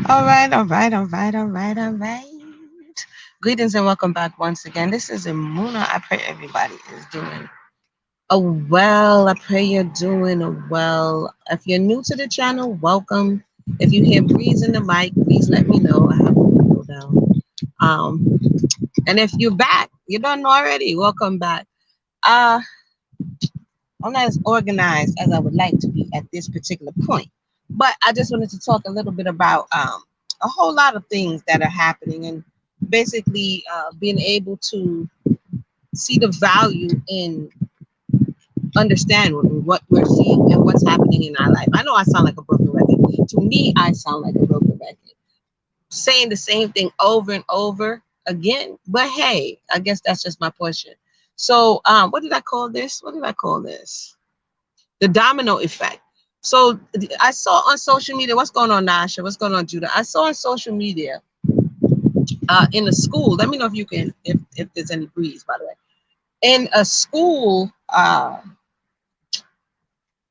All right, all right, all right, all right, all right. Greetings and welcome back once again. This is Imuna. I pray everybody is doing well. I pray you're doing well. If you're new to the channel, welcome. If you hear breeze in the mic, please let me know. I have a window down. And if you're back, you don't know already, welcome back. I'm not as organized as I would like to be at this particular point, but I just wanted to talk a little bit about a whole lot of things that are happening, and basically being able to see the value in understanding what we're seeing and what's happening in our life. I know I sound like a broken record. To me, I sound like a broken record, saying the same thing over and over again. But hey, I guess that's just my portion. So what did I call this? What did I call this? The domino effect. So I saw on social media, what's going on, Nasha? What's going on, Judah? I saw on social media in a school. Let me know if you can, if there's any breeze, by the way. In a school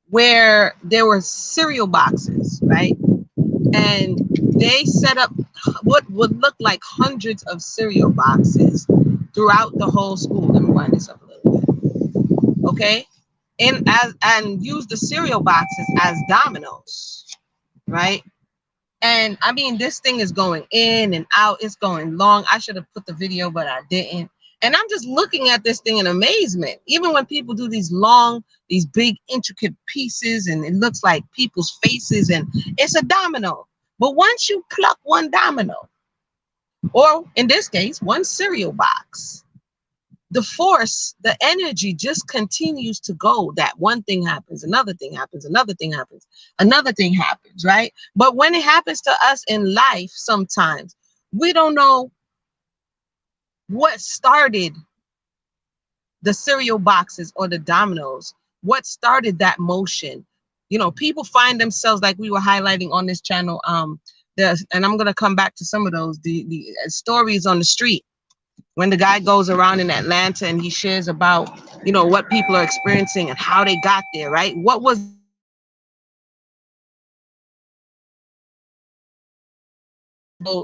where there were cereal boxes, right? And they set up what would look like hundreds of cereal boxes throughout the whole school. Let me wind this up a little bit. Okay? And use the cereal boxes as dominoes, right? And I mean, this thing is going in and out. It's going long. I should have put the video, but I didn't. And I'm just looking at this thing in amazement. Even when people do these long, these big, intricate pieces, and it looks like people's faces, and it's a domino. But once you pluck one domino, or in this case, one cereal box, the force, the energy just continues to go. That one thing happens, another thing happens, another thing happens, another thing happens, right? But when it happens to us in life, sometimes we don't know what started the cereal boxes or the dominoes? What started that motion? You know, people find themselves, like we were highlighting on this channel. And I'm gonna come back to some of those, the stories on the street, when the guy goes around in Atlanta and he shares about, you know, what people are experiencing and how they got there, right? What was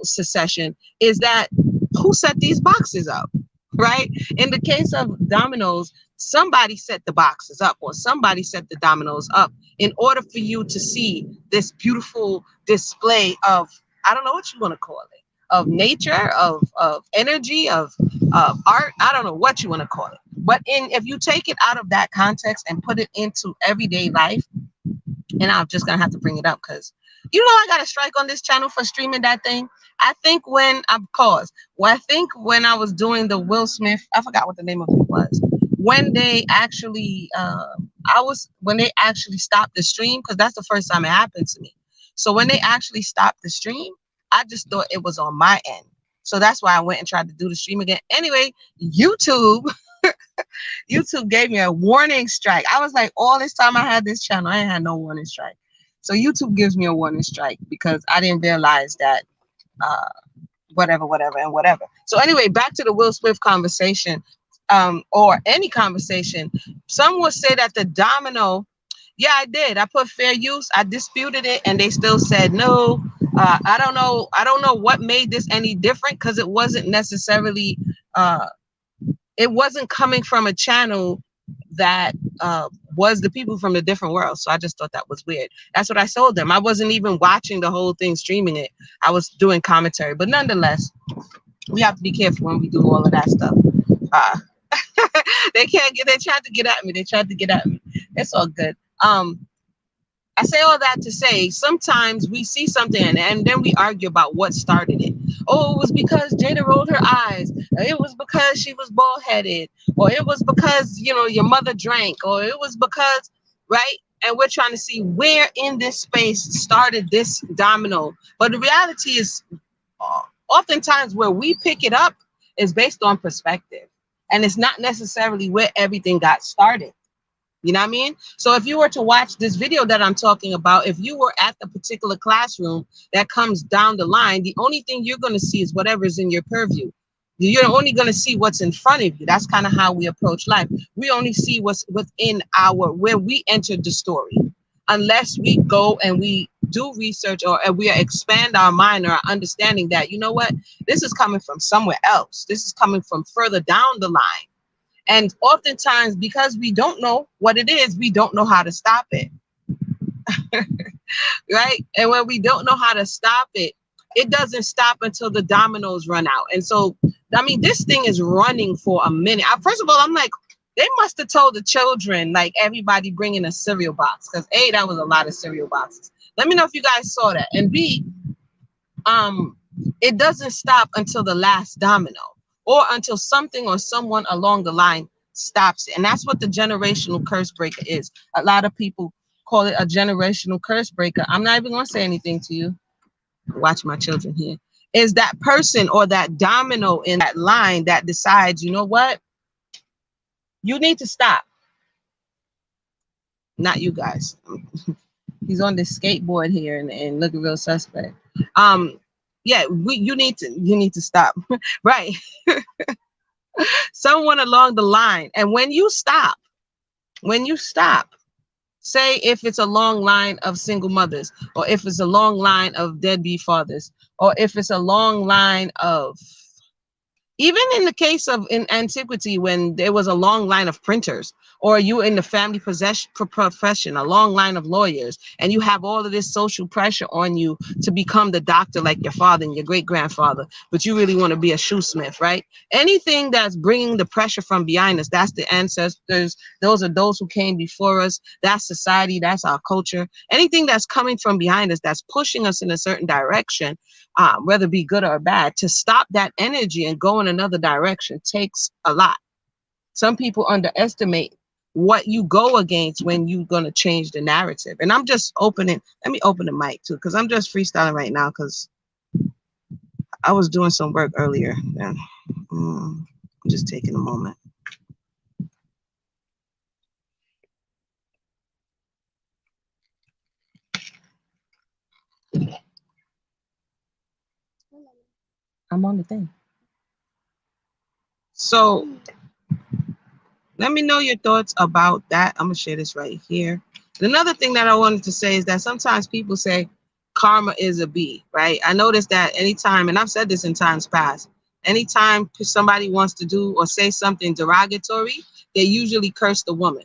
secession is that who set these boxes up, right? In the case of dominoes, somebody set the boxes up, or somebody set the dominoes up in order for you to see this beautiful display of, I don't know what you want to call it, of nature, of energy, of art. I don't know what you want to call it. But if you take it out of that context and put it into everyday life, and I'm just gonna have to bring it up because you know I got a strike on this channel for streaming that thing. I think when I paused, well, I think when I was doing the Will Smith, I forgot what the name of it was. When they actually, when they actually stopped the stream, because that's the first time it happened to me. So when they actually stopped the stream, I just thought it was on my end. So that's why I went and tried to do the stream again. Anyway, YouTube YouTube gave me a warning strike. I was like, all this time I had this channel, I ain't had no warning strike. So YouTube gives me a warning strike because I didn't realize that uh, whatever. So anyway, back to the Will Smith conversation, or any conversation. Some will say that the domino, yeah, I did. I put fair use. I disputed it, and they still said no. I don't know. I don't know what made this any different because it wasn't necessarily. It wasn't coming from a channel that was the people from a different world. So I just thought that was weird. That's what I told them. I wasn't even watching the whole thing, streaming it. I was doing commentary. But nonetheless, we have to be careful when we do all of that stuff. Uh, they tried to get at me. They tried to get at me. It's all good. I say all that to say sometimes we see something and then we argue about what started it. Oh, it was because Jada rolled her eyes. It was because she was bald headed, or it was because, you know, your mother drank, or it was because, right? And we're trying to see where in this space started this domino. But the reality is, oftentimes where we pick it up is based on perspective, and it's not necessarily where everything got started. You know what I mean? So if you were to watch this video that I'm talking about, if you were at the particular classroom that comes down the line, the only thing you're going to see is whatever's in your purview. You're only going to see what's in front of you. That's kind of how we approach life. We only see what's within where we entered the story, unless we go and we do research, or we expand our mind or our understanding that, you know what, this is coming from somewhere else. This is coming from further down the line. And oftentimes, because we don't know what it is, we don't know how to stop it. Right? And when we don't know how to stop it, it doesn't stop until the dominoes run out. And so, I mean, this thing is running for a minute. First of all, I'm like, they must have told the children, like, everybody bring in a cereal box. Because A, that was a lot of cereal boxes. Let me know if you guys saw that. And B, it doesn't stop until the last domino, or until something or someone along the line stops it. And that's what the generational curse breaker is. A lot of people call it a generational curse breaker. I'm not even going to say anything to you. Watch my children here. Is that person or that domino in that line that decides, you know what? You need to stop. Not you guys. He's on this skateboard here and looking real suspect. Yeah, you need to stop. Right. Someone along the line. And when you stop, say if it's a long line of single mothers, or if it's a long line of deadbeat fathers, or if it's a long line of, even in the case of in antiquity, when there was a long line of printers, or you in the family profession, a long line of lawyers, and you have all of this social pressure on you to become the doctor like your father and your great grandfather, but you really want to be a shoesmith, right? Anything that's bringing the pressure from behind us, that's the ancestors. Those are those who came before us. That's society. That's our culture. Anything that's coming from behind us, that's pushing us in a certain direction, whether it be good or bad, to stop that energy and go in another direction takes a lot. Some people underestimate what you go against when you're going to change the narrative. And I'm just opening, let me open the mic too, because I'm just freestyling right now because I was doing some work earlier. And, I'm just taking a moment. I'm on the thing. So let me know your thoughts about that. I'm gonna share this right here. Another thing that I wanted to say is that sometimes people say karma is a B, right? I noticed that anytime, and I've said this in times past, anytime somebody wants to do or say something derogatory, they usually curse the woman.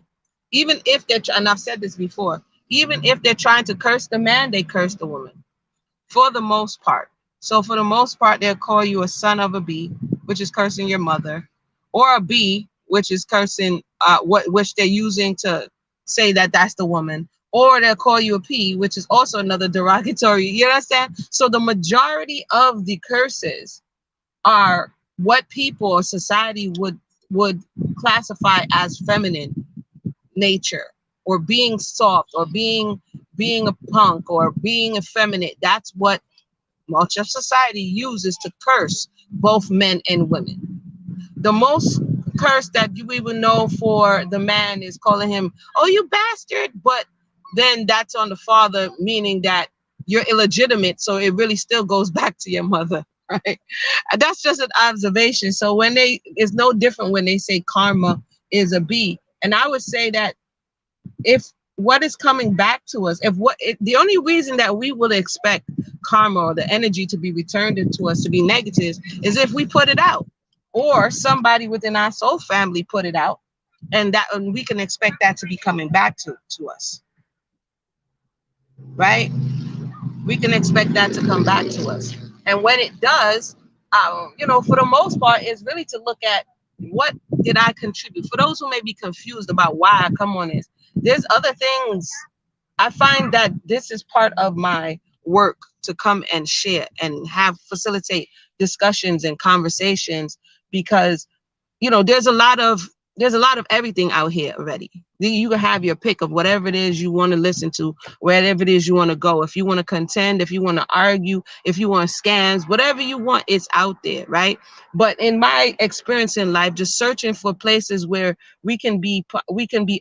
Even if they're, and I've said this before, even if they're trying to curse the man, they curse the woman for the most part. So for the most part, they'll call you a son of a B, which is cursing your mother, or a B, which is cursing what which they're using to say that that's the woman, or they'll call you a P, which is also another derogatory. You understand? So the majority of the curses are what people or society would classify as feminine nature, or being soft, or being a punk, or being effeminate. That's what much of society uses to curse both men and women. The most curse that you even know for the man is calling him, oh, you bastard. But then that's on the father, meaning that you're illegitimate. So it really still goes back to your mother, right? And that's just an observation. So it's no different when they say karma is a B. And I would say that if what is coming back to us, the only reason that we will expect karma or the energy to be returned into us to be negative is if we put it out, or somebody within our soul family put it out, and we can expect that to be coming back to us, right? We can expect that to come back to us. And when it does, for the most part, it's really to look at what did I contribute. For those who may be confused about why I come on this, there's other things. I find that this is part of my work to come and share and facilitate discussions and conversations, because there's a lot of everything out here already. You can have your pick of whatever it is you want to listen to, wherever it is you want to go. If you want to contend, if you want to argue, if you want scans, whatever you want, it's out there, right? But in my experience in life, just searching for places where we can be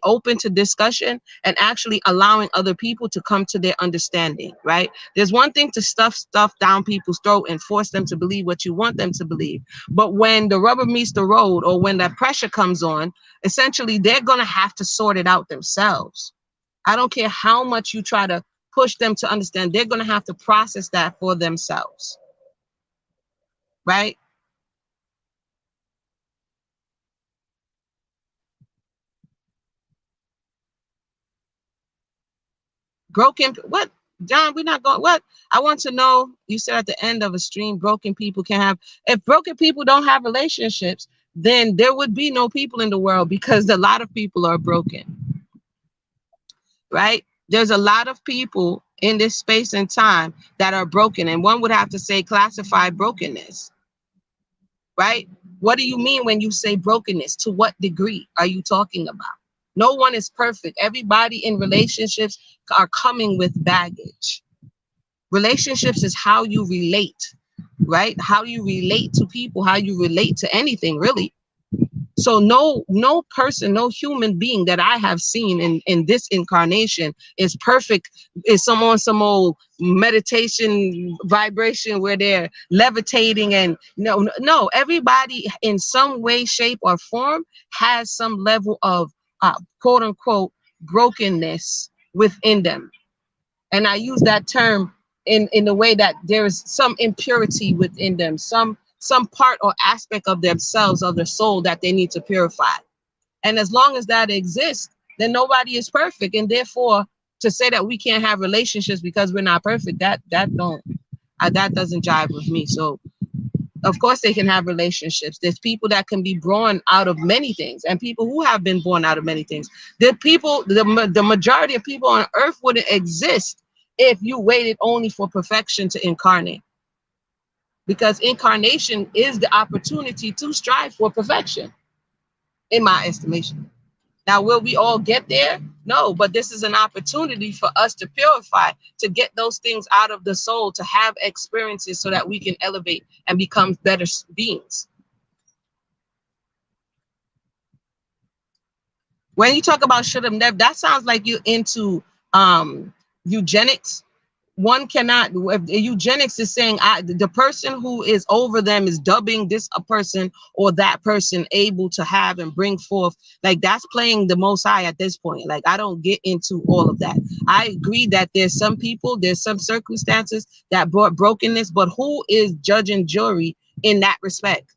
open to discussion and actually allowing other people to come to their understanding, right? There's one thing to stuff stuff down people's throat and force them to believe what you want them to believe. But when the rubber meets the road, or when that pressure comes on, essentially they're going to have to sort it out themselves. I don't care how much you try to push them to understand, they're going to have to process that for themselves, right? Broken, what? John, we're not going, what? I want to know, you said at the end of a stream, broken people can have, if broken people don't have relationships, then there would be no people in the world, because a lot of people are broken, right? There's a lot of people in this space and time that are broken, and one would have to say classify brokenness, right? What do you mean when you say brokenness? To what degree are you talking about? No one is perfect. Everybody in relationships are coming with baggage. Relationships is how you relate, right? How you relate to people, how you relate to anything, really. So no person, no human being that I have seen in this incarnation is perfect. Is some old meditation vibration where they're levitating, and no, everybody in some way, shape, or form has some level of quote unquote brokenness within them. And I use that term in the way that there is some impurity within them, some part or aspect of themselves, of their soul, that they need to purify. And as long as that exists, then nobody is perfect, and therefore to say that we can't have relationships because we're not perfect, that doesn't jive with me. So of course they can have relationships. There's people that can be born out of many things, and people who have been born out of many things. The majority of people on earth wouldn't exist if you waited only for perfection to incarnate, because incarnation is the opportunity to strive for perfection, in my estimation. Now, will we all get there? No, but this is an opportunity for us to purify, to get those things out of the soul, to have experiences so that we can elevate and become better beings. When you talk about should have never, that sounds like you into eugenics, one cannot, if eugenics is saying the person who is over them is dubbing this a person or that person able to have and bring forth, like that's playing the most high at this point. Like I don't get into all of that. I agree that there's some people, there's some circumstances that brought brokenness, but who is judge and jury in that respect?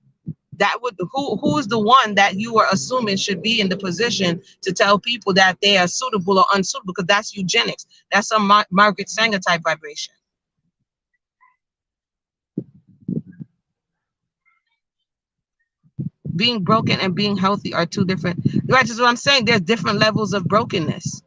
That would, who is the one that you are assuming should be in the position to tell people that they are suitable or unsuitable? Because that's eugenics. That's some Margaret Sanger type vibration. Being broken and being healthy are two different, right? That's what I'm saying. There's different levels of brokenness.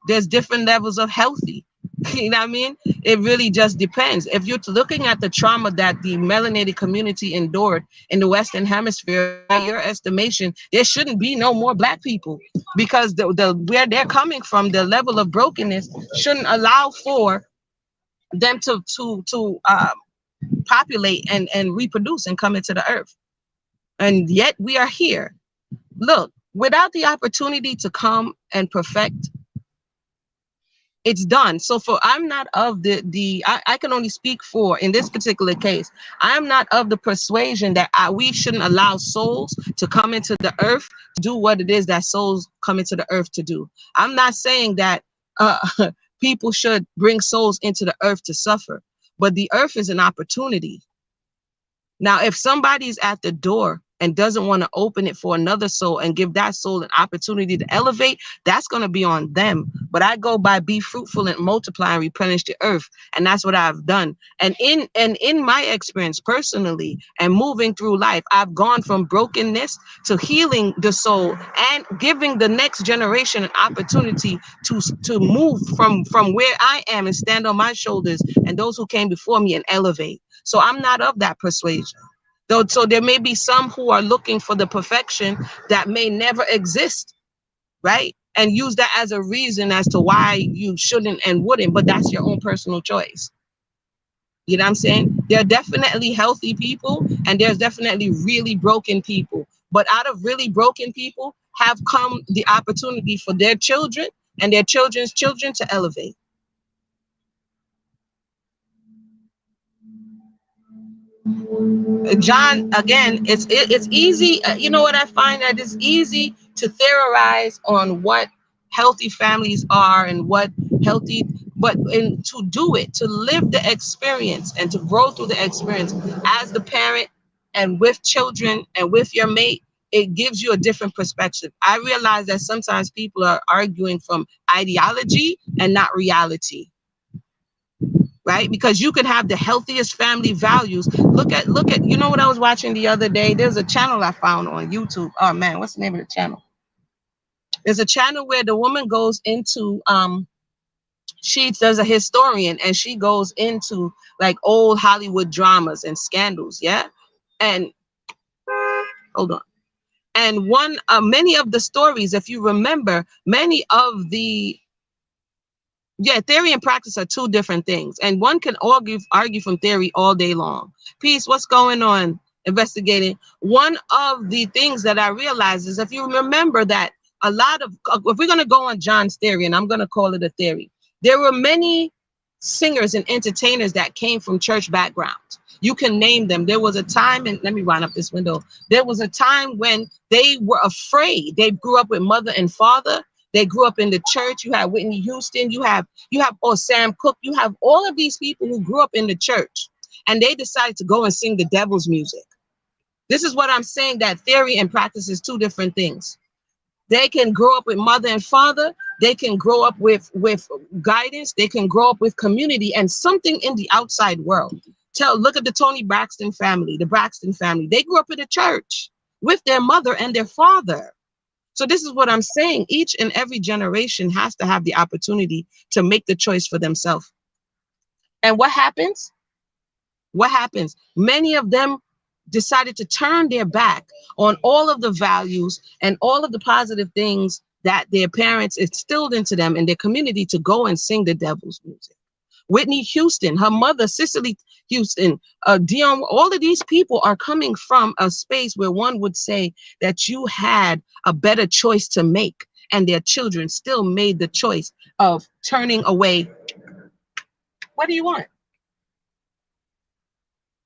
There's different levels of healthy. You know what I mean? It really just depends. If you're looking at the trauma that the melanated community endured in the Western Hemisphere, by your estimation, there shouldn't be no more Black people, because the where they're coming from, the level of brokenness shouldn't allow for them to populate and reproduce and come into the earth. And yet we are here. Look, without the opportunity to come and perfect, it's done. So for, I'm not of I can only speak for, in this particular case, I'm not of the persuasion that we shouldn't allow souls to come into the earth to do what it is that souls come into the earth to do. I'm not saying that people should bring souls into the earth to suffer, but the earth is an opportunity. Now, if somebody's at the door and doesn't want to open it for another soul and give that soul an opportunity to elevate, that's going to be on them. But I go by be fruitful and multiply and replenish the earth. And that's what I've done. And in my experience personally and moving through life, I've gone from brokenness to healing the soul and giving the next generation an opportunity to move from where I am and stand on my shoulders and those who came before me and elevate. So I'm not of that persuasion. Though, so there may be some who are looking for the perfection that may never exist, right? And use that as a reason as to why you shouldn't and wouldn't, but that's your own personal choice. You know what I'm saying? There are definitely healthy people and there's definitely really broken people. But out of really broken people have come the opportunity for their children and their children's children to elevate. John, again, it's easy. You know what I find, that it's easy to theorize on what healthy families are and what healthy, but to do it, to live the experience and to grow through the experience as the parent and with children and with your mate, it gives you a different perspective. I realize that sometimes people are arguing from ideology and not reality. Right? Because you could have the healthiest family values. Look at, you know what I was watching the other day? There's a channel I found on YouTube. Oh man, what's the name of the channel? There's a channel where the woman goes into, there's a historian and she goes into like old Hollywood dramas and scandals. Yeah. And hold on. And many of the stories, if you remember, many of the, theory and practice are two different things. And one can argue from theory all day long. Peace, what's going on? Investigating. One of the things that I realized is, if you remember that a lot of, if we're going to go on John's theory, and I'm going to call it a theory, there were many singers and entertainers that came from church backgrounds. You can name them. There was a time, and let me run up this window. There was a time when they were afraid. They grew up with mother and father. They grew up in the church. You have Whitney Houston, you have Sam Cooke, you have all of these people who grew up in the church and they decided to go and sing the devil's music. This is what I'm saying, that theory and practice is two different things. They can grow up with mother and father. They can grow up with guidance. They can grow up with community and something in the outside world. Look at the Tony Braxton family, the Braxton family. They grew up in the church with their mother and their father. So this is what I'm saying. Each and every generation has to have the opportunity to make the choice for themselves. And what happens? What happens? Many of them decided to turn their back on all of the values and all of the positive things that their parents instilled into them in their community to go and sing the devil's music. Whitney Houston, her mother, Cicely Houston, Dion, all of these people are coming from a space where one would say that you had a better choice to make, and their children still made the choice of turning away What do you want?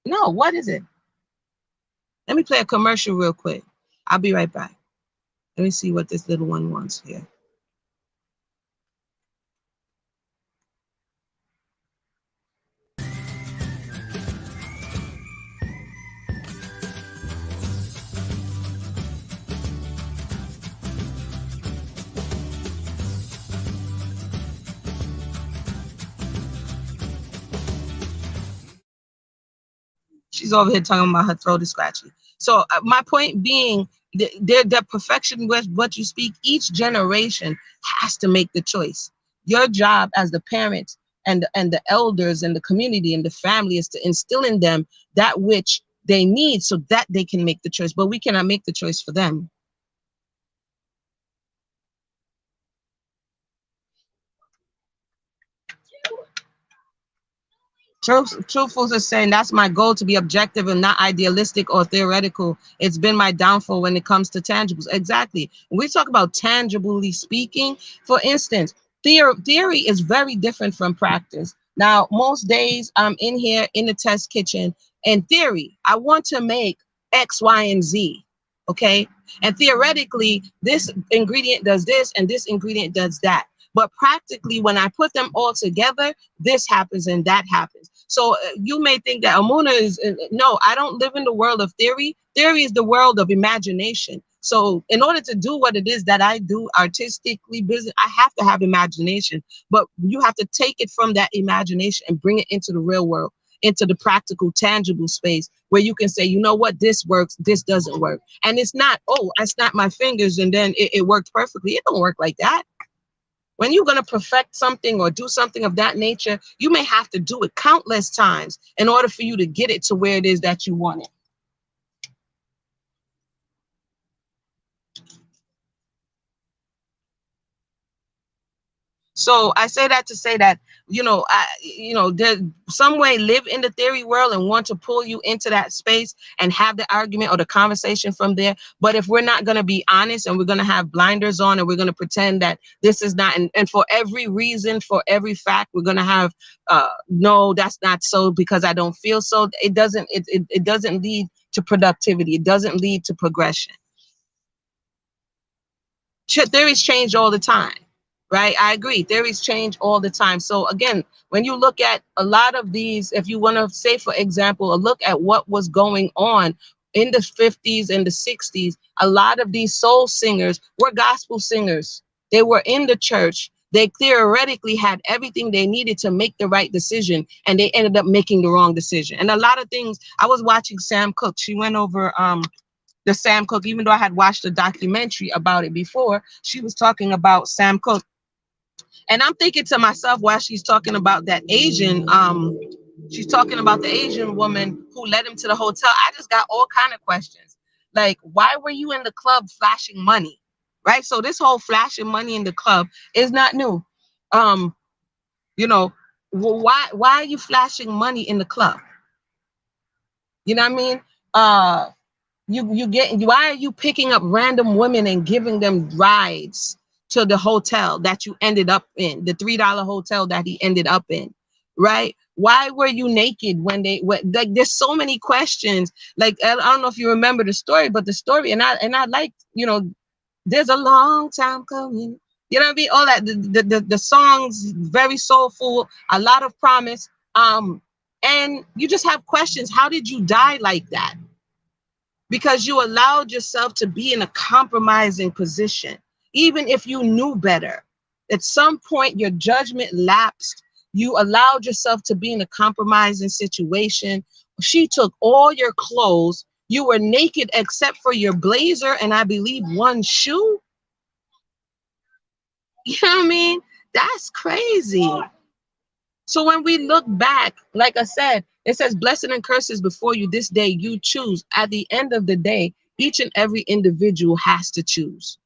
No, what is it? Let me play a commercial real quick. I'll be right back. Let me see what this little one wants here. She's over here talking about her throat is scratchy. So my point being, the perfection with what you speak, each generation has to make the choice. Your job as the parents and the elders and the community and the family is to instill in them that which they need so that they can make the choice. But we cannot make the choice for them. Truthfuls are saying that's my goal, to be objective and not idealistic or theoretical. It's been my downfall when it comes to tangibles. Exactly. When we talk about tangibly speaking, for instance, theory is very different from practice. Now, most days I'm in here in the test kitchen, and theory, I want to make X, Y, and Z. Okay. And theoretically, this ingredient does this and this ingredient does that. But practically, when I put them all together, this happens and that happens. So you may think that Amuna is, no, I don't live in the world of theory. Theory is the world of imagination. So in order to do what it is that I do artistically, business, I have to have imagination. But you have to take it from that imagination and bring it into the real world, into the practical, tangible space where you can say, you know what, this works, this doesn't work. And it's not, oh, I snap my fingers and then it worked perfectly. It don't work like that. When you're going to perfect something or do something of that nature, you may have to do it countless times in order for you to get it to where it is that you want it. So I say that to say that, there's some way live in the theory world and want to pull you into that space and have the argument or the conversation from there. But if we're not going to be honest and we're going to have blinders on and we're going to pretend that this is not, and for every reason, for every fact, we're going to have, no, that's not so because I don't feel so. It doesn't lead to productivity. It doesn't lead to progression. Theories change all the time, right? I agree. Theories change all the time. So again, when you look at a lot of these, if you want to say, for example, a look at what was going on in the 50s and the 60s, a lot of these soul singers were gospel singers. They were in the church. They theoretically had everything they needed to make the right decision, and they ended up making the wrong decision. And a lot of things, I was watching Sam Cooke. She went over the Sam Cooke, even though I had watched a documentary about it before, she was talking about Sam Cooke. And I'm thinking to myself while she's talking about that she's talking about the Asian woman who led him to the hotel. I just got all kind of questions. Like, why were you in the club flashing money? Right? So this whole flashing money in the club is not new. Um, you know, why are you flashing money in the club? You know what I mean? Why are you picking up random women and giving them rides to the hotel that you ended up in, the $3 hotel that he ended up in, right? Why were you naked when like, there's so many questions. Like, I don't know if you remember the story, but the story, and I like, there's a long time coming, you know what I mean? All that, the songs, very soulful, a lot of promise. And you just have questions. How did you die like that? Because you allowed yourself to be in a compromising position, even if you knew better. At some point, your judgment lapsed. You allowed yourself to be in a compromising situation. She took all your clothes. You were naked except for your blazer and I believe one shoe. You know what I mean? That's crazy. So when we look back, like I said, it says blessing and curses before you this day, you choose. At the end of the day, each and every individual has to choose.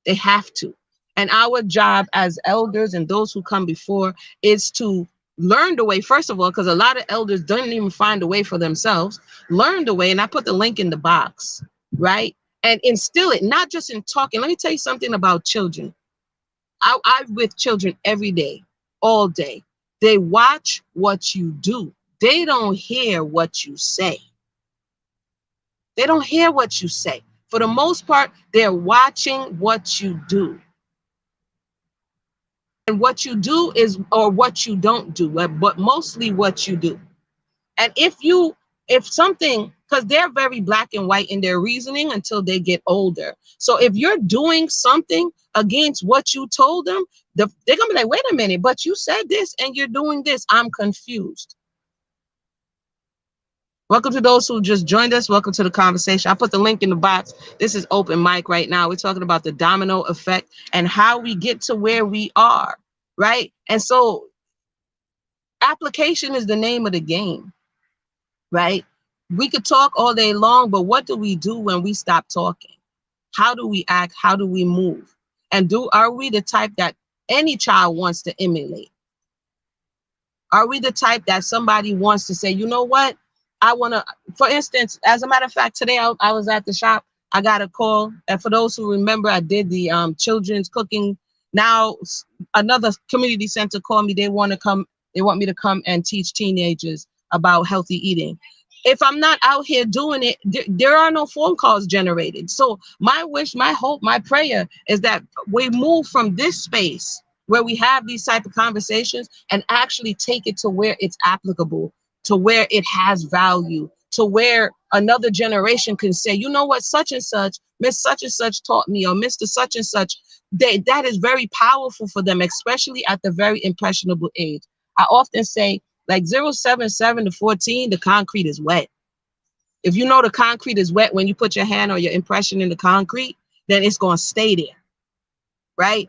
They have to. And our job as elders and those who come before is to learn the way, first of all, because a lot of elders don't even find a way for themselves. Learn the way, and I put the link in the box, right? And instill it, not just in talking. Let me tell you something about children. I'm with children every day, all day. They watch what you do. They don't hear what you say. They don't hear what you say. For the most part, they're watching what you do. And what you do is, or what you don't do, but mostly what you do. And if something, because they're very black and white in their reasoning until they get older. So if you're doing something against what you told them, they're gonna be like, wait a minute, but you said this and you're doing this. I'm confused. Welcome to those who just joined us. Welcome to the conversation. I put the link in the box. This is open mic right now. We're talking about the domino effect and how we get to where we are, right? And so application is the name of the game, right? We could talk all day long, but what do we do when we stop talking? How do we act? How do we move? And are we the type that any child wants to emulate? Are we the type that somebody wants to say, you know what? I want to, for instance, as a matter of fact, today I was at the shop. I got a call. And for those who remember, I did the children's cooking. Now, another community center called me. They want me to come and teach teenagers about healthy eating. If I'm not out here doing it, there are no phone calls generated. So my wish, my hope, my prayer is that we move from this space where we have these type of conversations and actually take it to where it's applicable, to where it has value, to where another generation can say, you know what, such and such, Miss such and such taught me, or Mr. such and such. That is very powerful for them, especially at the very impressionable age. I often say, like 077 to 14, the concrete is wet. If you know the concrete is wet when you put your hand or your impression in the concrete, then it's going to stay there, right?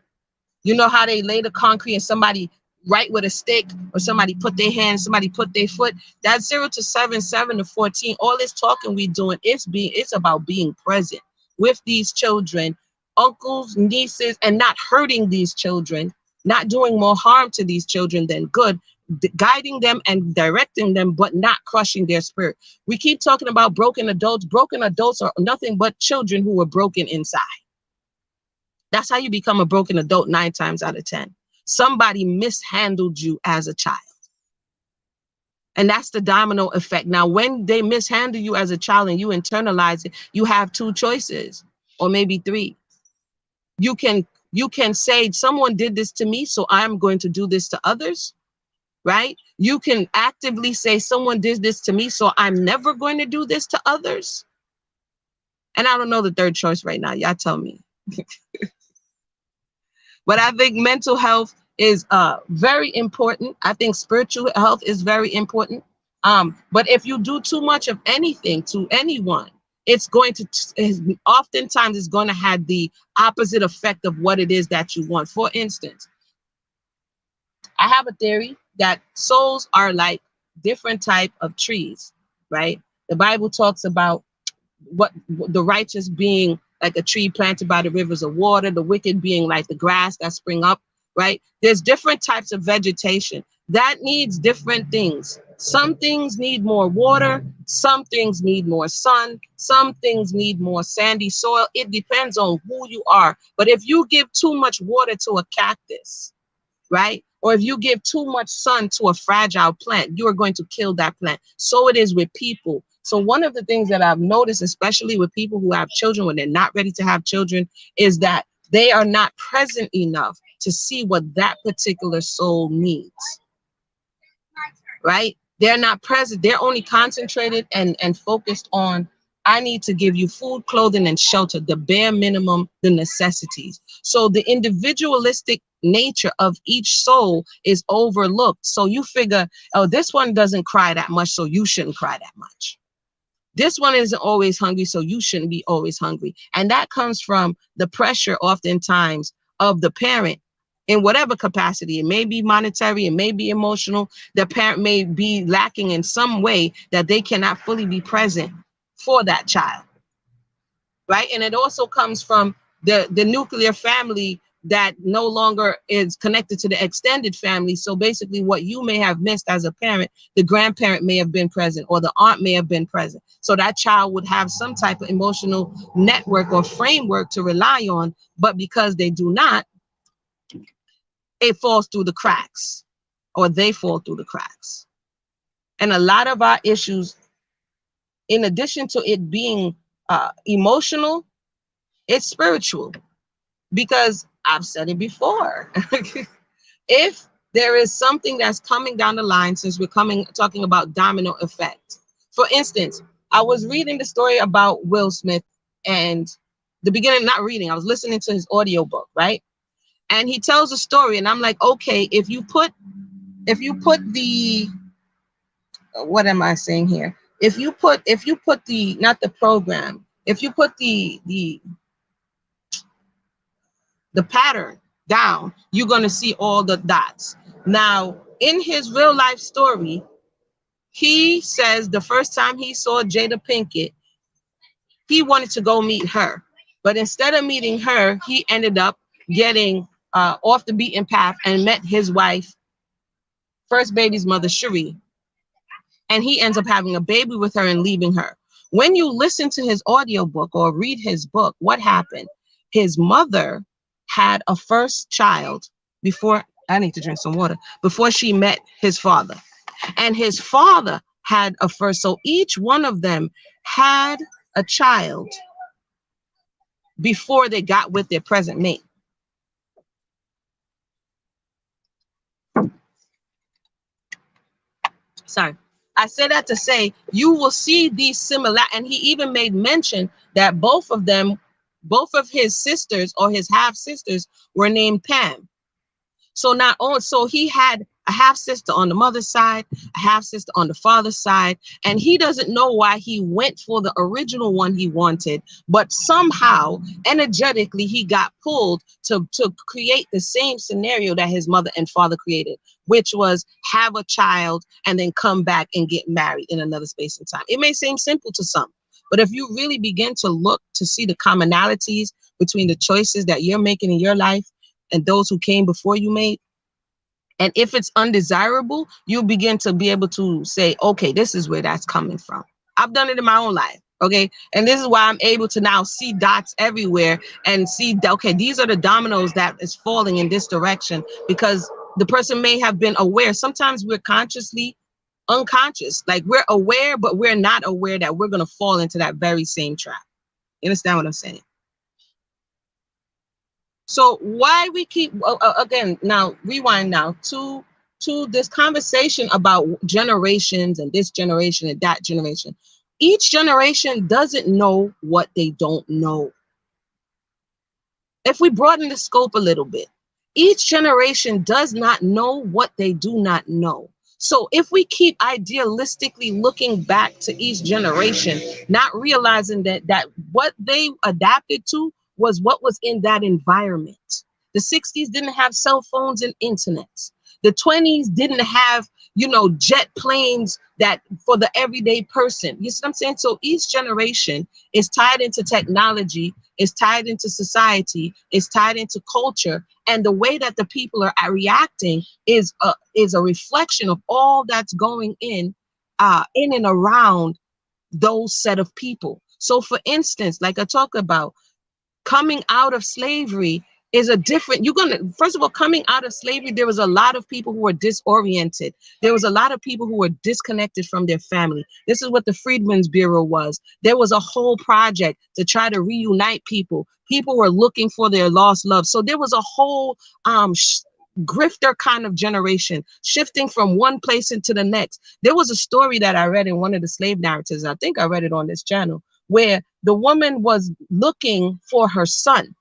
You know how they lay the concrete and somebody write with a stick, or somebody put their hand, somebody put their foot. That's 0 to 7 to 14. All this talking we doing, it's about being present with these children, uncles, nieces, and not hurting these children, not doing more harm to these children than good, guiding them and directing them, but not crushing their spirit. We keep talking about broken adults. Broken adults are nothing but children who were broken inside. That's how you become a broken adult 9 times out of 10. Somebody mishandled you as a child. And that's the domino effect. Now, when they mishandle you as a child and you internalize it, you have 2 choices, or maybe 3. You can say, someone did this to me, so I'm going to do this to others, right? You can actively say, someone did this to me, so I'm never going to do this to others. And I don't know the 3rd choice right now. Y'all tell me. But I think mental health is very important. I think spiritual health is very important. But if you do too much of anything to anyone, it's going to, oftentimes it's going to have the opposite effect of what it is that you want. For instance, I have a theory that souls are like different type of trees, right? The Bible talks about what the righteous being like a tree planted by the rivers of water, the wicked being like the grass that spring up, right? There's different types of vegetation that needs different things. Some things need more water, some things need more sun, some things need more sandy soil. It depends on who you are. But if you give too much water to a cactus, right? Or if you give too much sun to a fragile plant, you are going to kill that plant. So it is with people. So one of the things that I've noticed, especially with people who have children when they're not ready to have children, is that they are not present enough to see what that particular soul needs, right? They're not present. They're only concentrated and focused on, I need to give you food, clothing, and shelter, the bare minimum, the necessities. So the individualistic nature of each soul is overlooked. So you figure, oh, this one doesn't cry that much, so you shouldn't cry that much. This one isn't always hungry, so you shouldn't be always hungry. And that comes from the pressure oftentimes of the parent in whatever capacity. It may be monetary, it may be emotional. The parent may be lacking in some way that they cannot fully be present for that child, right? And it also comes from the nuclear family that no longer is connected to the extended family. So basically what you may have missed as a parent, the grandparent may have been present, or the aunt may have been present. So that child would have some type of emotional network or framework to rely on, but because they do not, it falls through the cracks. or they fall through the cracks. And a lot of our issues, in addition to it being emotional, it's spiritual. Because I've said it before. If there is something that's coming down the line, since we're talking about domino effect. For instance, I was reading the story about Will Smith, and the beginning, not reading, I was listening to his audiobook, right? And he tells a story, and I'm like, okay, if you put the, what am I saying here? If you put the, not the program, if you put the pattern down, you're going to see all the dots. Now, in his real life story, he says the first time he saw Jada Pinkett, he wanted to go meet her. But instead of meeting her, he ended up getting off the beaten path and met his wife, first baby's mother, Cherie. And he ends up having a baby with her and leaving her. When you listen to his audiobook or read his book, what happened? His mother had a first child before, I need to drink some water, before she met his father. And his father had a first. So each one of them had a child before they got with their present mate. Sorry. I say that to say you will see these similar, and he even made mention that both of them, both of his sisters or his half sisters were named Pam. So not only, so he had a half sister on the mother's side, a half sister on the father's side, and he doesn't know why he went for the original one he wanted, but somehow energetically he got pulled to create the same scenario that his mother and father created, which was have a child and then come back and get married in another space and time. It may seem simple to some, but if you really begin to look to see the commonalities between the choices that you're making in your life and those who came before you made, and if it's undesirable, you begin to be able to say, okay, this is where that's coming from. I've done it in my own life. Okay. And this is why I'm able to now see dots everywhere and see, okay, these are the dominoes that is falling in this direction, because the person may have been aware. Sometimes we're consciously unconscious, like we're aware, but we're not aware that we're going to fall into that very same trap. You understand what I'm saying? So why we keep, again, now rewind now to this conversation about generations and this generation and that generation. Each generation doesn't know what they don't know. If we broaden the scope a little bit, each generation does not know what they do not know. So if we keep idealistically looking back to each generation, not realizing that what they adapted to was what was in that environment. The 60s didn't have cell phones and internet. The 20s didn't have, jet planes that for the everyday person. You see what I'm saying? So each generation is tied into technology, is tied into society, is tied into culture, and the way that the people are reacting is a reflection of all that's going in and around those set of people. So for instance, like I talked about, coming out of slavery is a different, first of all, coming out of slavery, there was a lot of people who were disoriented. There was a lot of people who were disconnected from their family. This is what the Freedmen's Bureau was. There was a whole project to try to reunite people. People were looking for their lost love. So there was a whole grifter kind of generation shifting from one place into the next. There was a story that I read in one of the slave narratives. I think I read it on this channel, where the woman was looking for her son.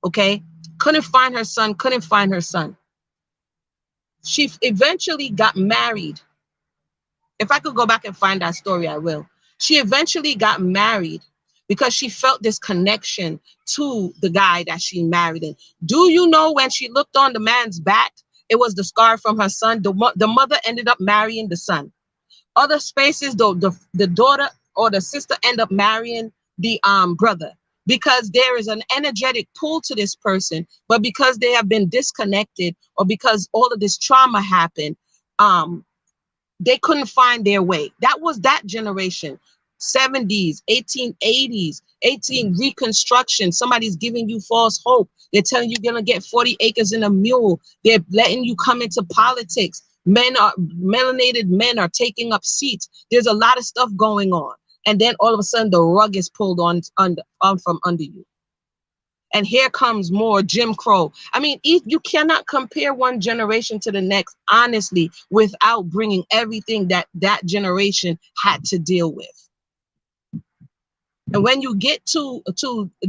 Okay, couldn't find her son. She eventually got married. If I could go back and find that story, I will. She eventually got married because she felt this connection to the guy that she married. And do you know, when she looked on the man's back, it was the scar from her son. The mother ended up marrying the son. Other spaces, the daughter or the sister end up marrying the brother, because there is an energetic pull to this person, but because they have been disconnected or because all of this trauma happened, they couldn't find their way. That was that generation. 70s, 1880s, 18 reconstruction. Somebody's giving you false hope. They're telling you you're going to get 40 acres and a mule. They're letting you come into politics. Melanated men are taking up seats. There's a lot of stuff going on. And then all of a sudden the rug is pulled on from under you. And here comes more Jim Crow. I mean, you cannot compare one generation to the next, honestly, without bringing everything that that generation had to deal with. And when you get to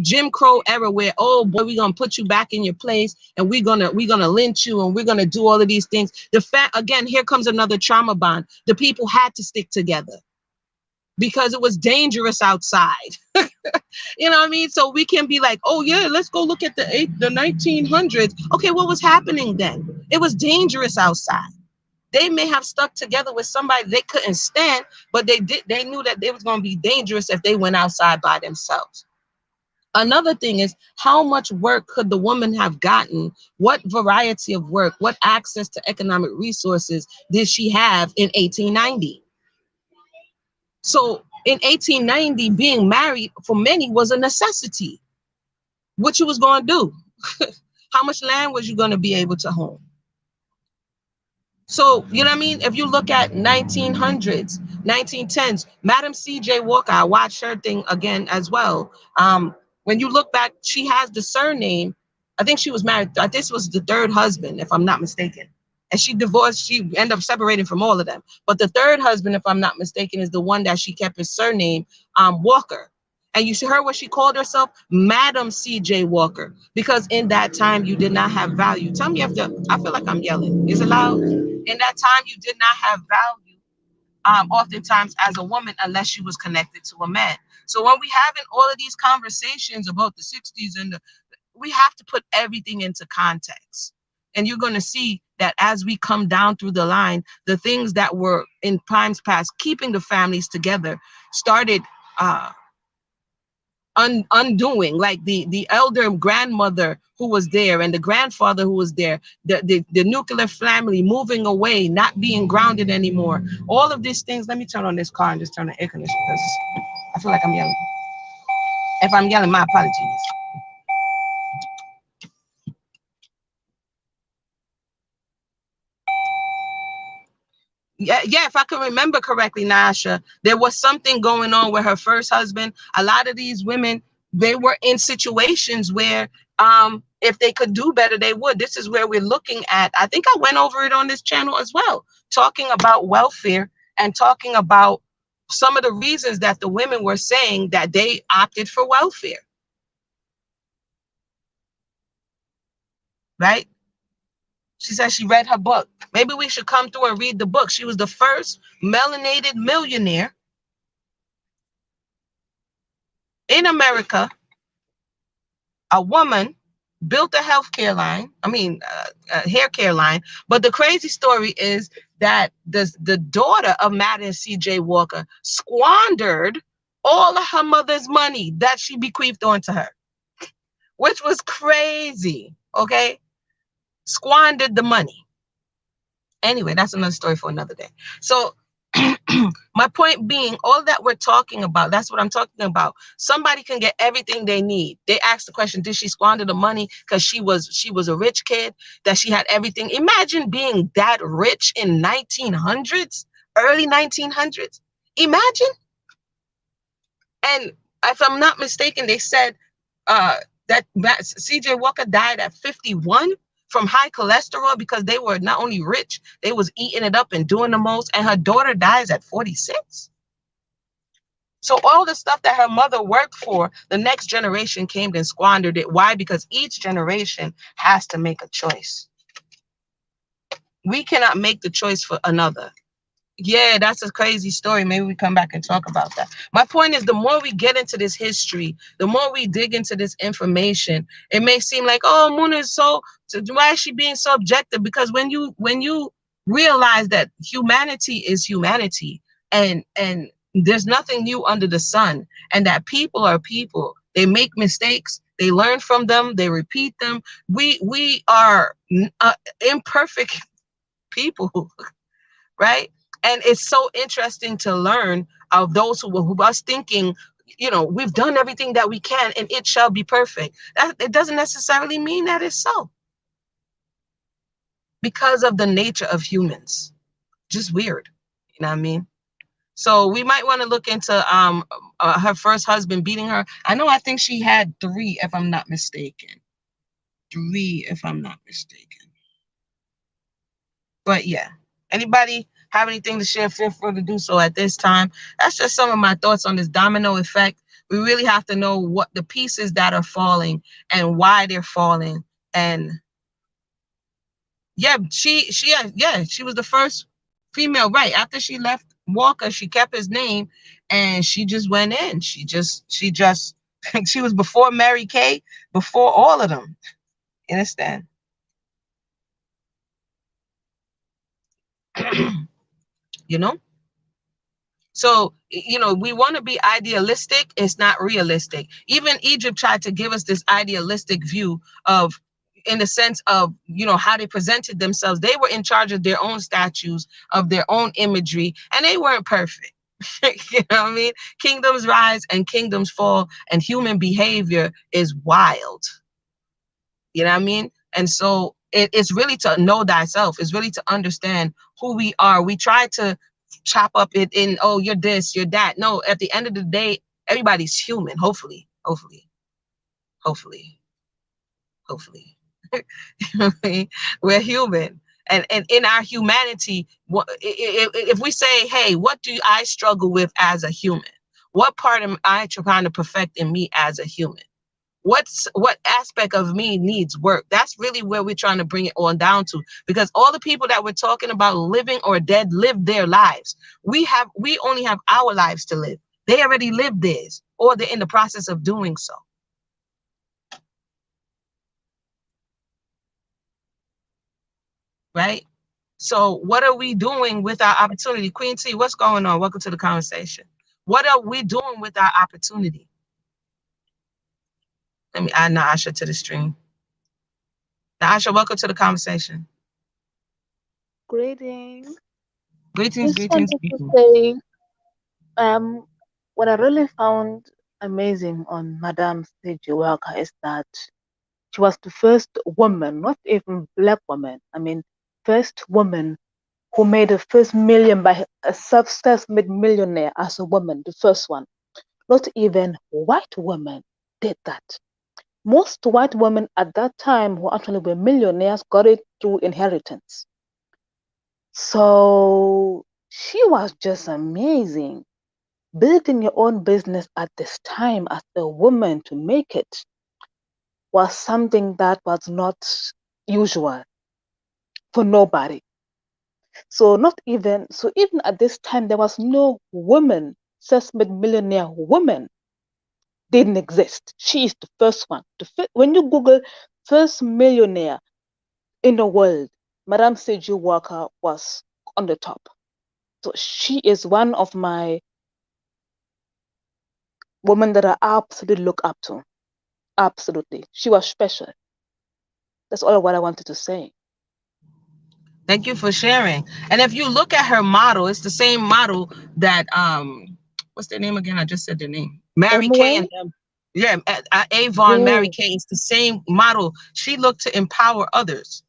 Jim Crow era, where, oh boy, we're gonna put you back in your place, and we're gonna lynch you, and we're gonna do all of these things. The fact, again, here comes another trauma bond. The people had to stick together because it was dangerous outside. You know what I mean? So we can be like, oh yeah, let's go look at the 1900s. Okay, what was happening then? It was dangerous outside. They may have stuck together with somebody they couldn't stand, but they knew that it was going to be dangerous if they went outside by themselves. Another thing is, how much work could the woman have gotten? What variety of work, what access to economic resources did she have in 1890? So in 1890, being married for many was a necessity. What you was going to do? How much land was you going to be able to own? So, you know what I mean? If you look at 1900s, 1910s, Madam C.J. Walker, I watched her thing again as well. When you look back, she has the surname. I think she was married. This was the third husband, if I'm not mistaken. And she divorced. She ended up separating from all of them. But the third husband, if I'm not mistaken, is the one that she kept his surname, Walker. And you heard what she called herself? Madam C.J. Walker. Because in that time, you did not have value. Tell me if I feel like I'm yelling. Is it loud? In that time, you did not have value, oftentimes as a woman, unless she was connected to a man. So when we having all of these conversations about the 60s we have to put everything into context. And you're going to see that as we come down through the line, the things that were in times past keeping the families together started undoing, like the elder grandmother who was there and the grandfather who was there, the nuclear family moving away, not being grounded anymore. All of these things. Let me turn on this car and just turn the air conditioner because I feel like I'm yelling. If I'm yelling, my apologies. Yeah, if I can remember correctly, Nasha, there was something going on with her first husband. A lot of these women, they were in situations where if they could do better, they would. This is where we're looking at. I think I went over it on this channel as well, talking about welfare and talking about some of the reasons that the women were saying that they opted for welfare. Right? She said she read her book. Maybe we should come through and read the book. She was the first melanated millionaire in America. A woman built a healthcare line. A hair care line. But the crazy story is that the daughter of Madam C.J. Walker squandered all of her mother's money that she bequeathed onto her, which was crazy. Okay, squandered the money. Anyway, that's another story for another day. So my point being, all that we're talking about, that's what I'm talking about. Somebody can get everything they need. They ask the question, did she squander the money because she was a rich kid, that she had everything? Imagine being that rich in 1900s, early 1900s. Imagine. And if I'm not mistaken, they said that C.J. Walker died at 51 from high cholesterol because they were not only rich, they was eating it up and doing the most. And her daughter dies at 46. So all the stuff that her mother worked for, the next generation came and squandered it. Why? Because each generation has to make a choice. We cannot make the choice for another. Yeah, that's a crazy story. Maybe we come back and talk about that. My point is, the more we get into this history, the more we dig into this information, it may seem like, oh, Muna is so why is she being so objective? Because when you realize that humanity is humanity, and there's nothing new under the sun, and that people are people, they make mistakes, they learn from them, they repeat them. We are imperfect people, right? And it's so interesting to learn of those who was thinking, we've done everything that we can and it shall be perfect. That it doesn't necessarily mean that it's so, because of the nature of humans. Just weird. You know what I mean? So we might want to look into her first husband beating her. I think she had 3, if I'm not mistaken. 3, if I'm not mistaken. But yeah, anybody have anything to share, feel free to do so at this time. That's just some of my thoughts on this domino effect. We really have to know what the pieces that are falling and why they're falling. And yeah, she was the first female, right? After she left Walker, she kept his name and she just went in. She was before Mary Kay, before all of them. You understand? you know? So, we want to be idealistic. It's not realistic. Even Egypt tried to give us this idealistic view of, in the sense of, how they presented themselves. They were in charge of their own statues, of their own imagery, and they weren't perfect. You know what I mean? Kingdoms rise and kingdoms fall, and human behavior is wild. You know what I mean? And so it's really to know thyself. It's really to understand who we are. We try to chop up it in, oh, you're this, you're that. No, at the end of the day, everybody's human. Hopefully, hopefully, hopefully, hopefully. You know what I mean? We're human. And in our humanity, if we say, hey, what do I struggle with as a human? What part am I trying to perfect in me as a human? What aspect of me needs work? That's really where we're trying to bring it on down to, because all the people that we're talking about living or dead lived their lives. We only have our lives to live. They already lived theirs, or they're in the process of doing so. Right? So what are we doing with our opportunity? Queen T, what's going on? Welcome to the conversation. What are we doing with our opportunity? Let me add Naasha to the stream. Naasha, welcome to the conversation. Greetings. Greetings, Just greetings, wanted to greetings. say, um, what I really found amazing on Madame C.G. Walker is that she was the first woman, not even black woman. I mean, first woman who made the first million by a self-made millionaire as a woman, the first one. Not even white women did that. Most white women at that time who actually were millionaires got it through inheritance. So she was just amazing. Building your own business at this time as a woman to make it was something that was not usual for nobody. So even at this time there was no woman, self-made millionaire woman didn't exist. She is the first one. When you Google first millionaire in the world, Madame C.G. Walker was on the top. So she is one of my women that I absolutely look up to. Absolutely. She was special. That's all what I wanted to say. Thank you for sharing. And if you look at her model, it's the same model that what's their name again? I just said their name. Mary Kay and Anyway, them. Yeah, Avon, Mary yes, Kay. It's the same model. She looked to empower others.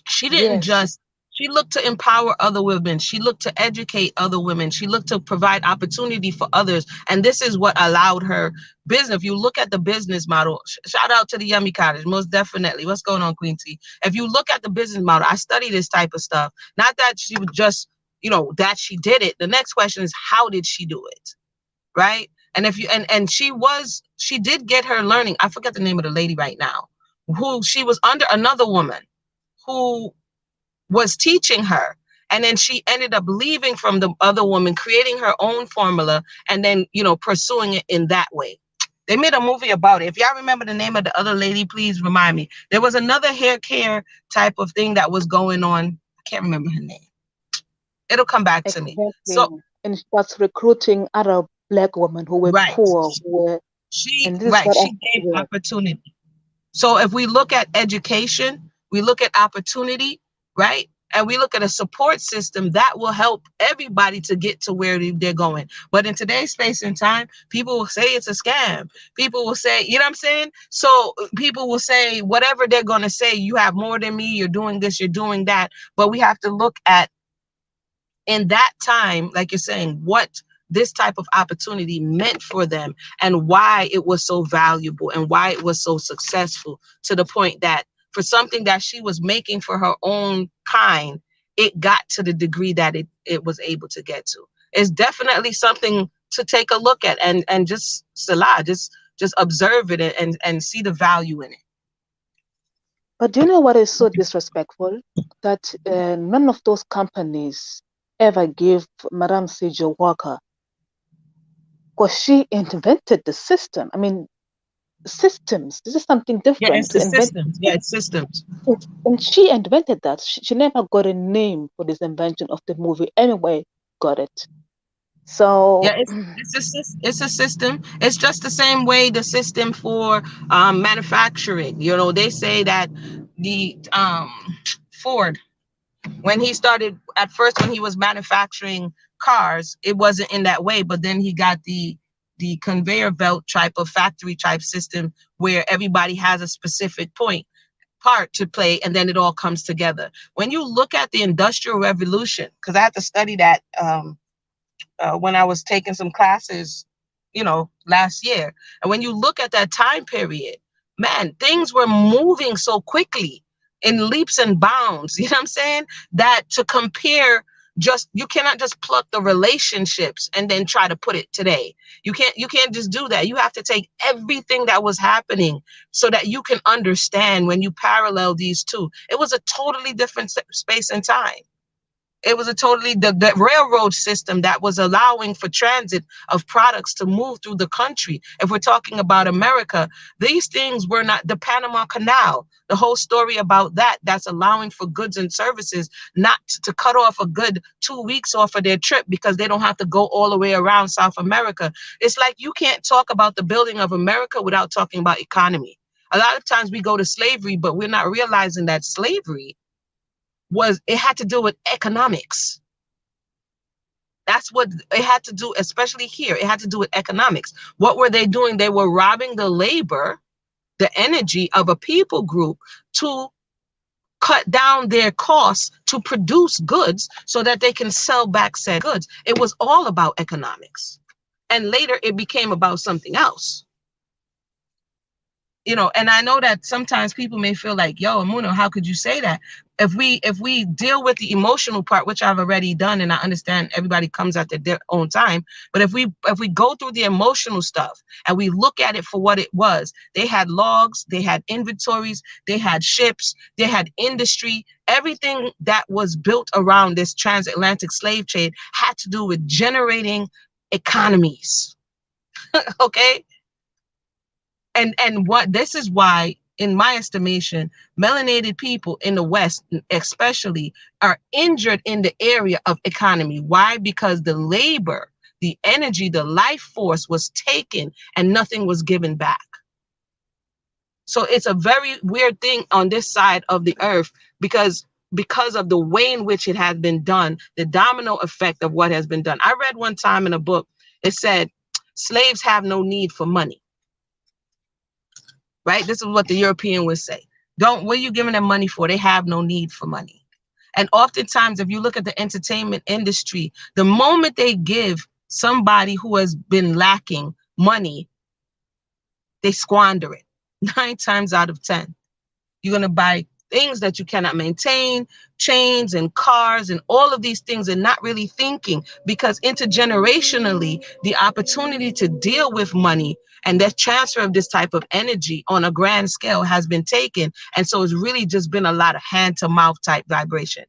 She didn't yes, just, she looked to empower other women. She looked to educate other women. She looked to provide opportunity for others. And this is what allowed her business. If you look at the business model, shout out to the Yummy Cottage, most definitely. What's going on, Queen T? If you look at the business model, I study this type of stuff. Not that she would just, that she did it. The next question is, how did she do it? Right? And if you, and she did get her learning. I forget the name of the lady right now, who she was under another woman who was teaching her. And then she ended up leaving from the other woman, creating her own formula, and then, pursuing it in that way. They made a movie about it. If y'all remember the name of the other lady, please remind me. There was another hair care type of thing that was going on. I can't remember her name. It'll come back to me. exactly. So, And she was recruiting other black women who were right. poor, who were, and this is what I, She gave yes, opportunity. So if we look at education, we look at opportunity, right? and we look at a support system that will help everybody to get to where they're going. But in today's space and time, people will say it's a scam. People will say, you know what I'm saying? So people will say whatever they're going to say. You have more than me. You're doing this. You're doing that. But we have to look at, in that time, like you're saying, what this type of opportunity meant for them and why it was so valuable and why it was so successful, to the point that for something that she was making for her own kind, it got to the degree that it was able to get to. It's definitely something to take a look at, and just Salah, just observe it and see the value in it. But do you know what is so disrespectful? That none of those companies ever gave Madame C.J. Walker, because she invented the system. I mean, systems. This is something Yeah, different it's to the invent. systems. Yeah, it's systems. And she invented that. She never got a name for this invention of the movie. Anyway, got it. So, Yeah, it's a system. It's just the same way the system for manufacturing. You know, they say that the Ford, when he started at first, when he was manufacturing cars, it wasn't in that way. But then he got the conveyor belt type of factory type system where everybody has a specific part to play, and then it all comes together. When you look at the Industrial Revolution, because I had to study that when I was taking some classes, last year. And when you look at that time period, man, things were moving so quickly in leaps and bounds. You know what I'm saying? That to compare, just you cannot just pluck the relationships and then try to put it today. You can't just do that. You have to take everything that was happening so that you can understand when you parallel these two. It was a totally different space and time. It was a totally the railroad system that was allowing for transit of products to move through the country. If we're talking about America, these things were not the Panama Canal. The whole story about that's allowing for goods and services not to cut off a good 2 weeks off of their trip because they don't have to go all the way around South America. It's like you can't talk about the building of America without talking about economy. A lot of times we go to slavery, but we're not realizing that slavery it had to do with economics. That's what it had to do, especially here. It had to do with economics. What were they doing? They were robbing the labor, the energy of a people group to cut down their costs to produce goods so that they can sell back said goods. It was all about economics. And later it became about something else. And I know that sometimes people may feel like, yo, Amuno, how could you say that? If we deal with the emotional part, which I've already done, and I understand everybody comes at their own time, but if we go through the emotional stuff and we look at it for what it was, they had logs, they had inventories, they had ships, they had industry. Everything that was built around this transatlantic slave trade had to do with generating economies. Okay. And what this is why, in my estimation, melanated people in the West especially are injured in the area of economy. Why? Because the labor, the energy, the life force was taken and nothing was given back. So it's a very weird thing on this side of the earth, because of the way in which it has been done, the domino effect of what has been done. I read one time in a book, it said slaves have no need for money. Right? This is what the European would say. What are you giving them money for? They have no need for money. And oftentimes, if you look at the entertainment industry, the moment they give somebody who has been lacking money, they squander it. 9 times out of 10. You're going to buy things that you cannot maintain, chains and cars and all of these things, and not really thinking, because intergenerationally, the opportunity to deal with money and that transfer of this type of energy on a grand scale has been taken. And so it's really just been a lot of hand to mouth type vibration.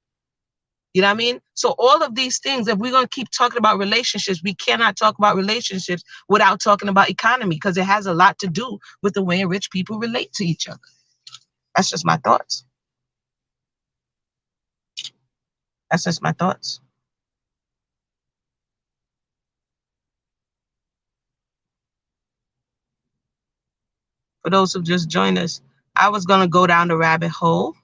You know what I mean? So all of these things, if we're going to keep talking about relationships, we cannot talk about relationships without talking about economy, because it has a lot to do with the way in which people relate to each other. That's just my thoughts. That's just my thoughts. For those who just joined us, I was going to go down the rabbit hole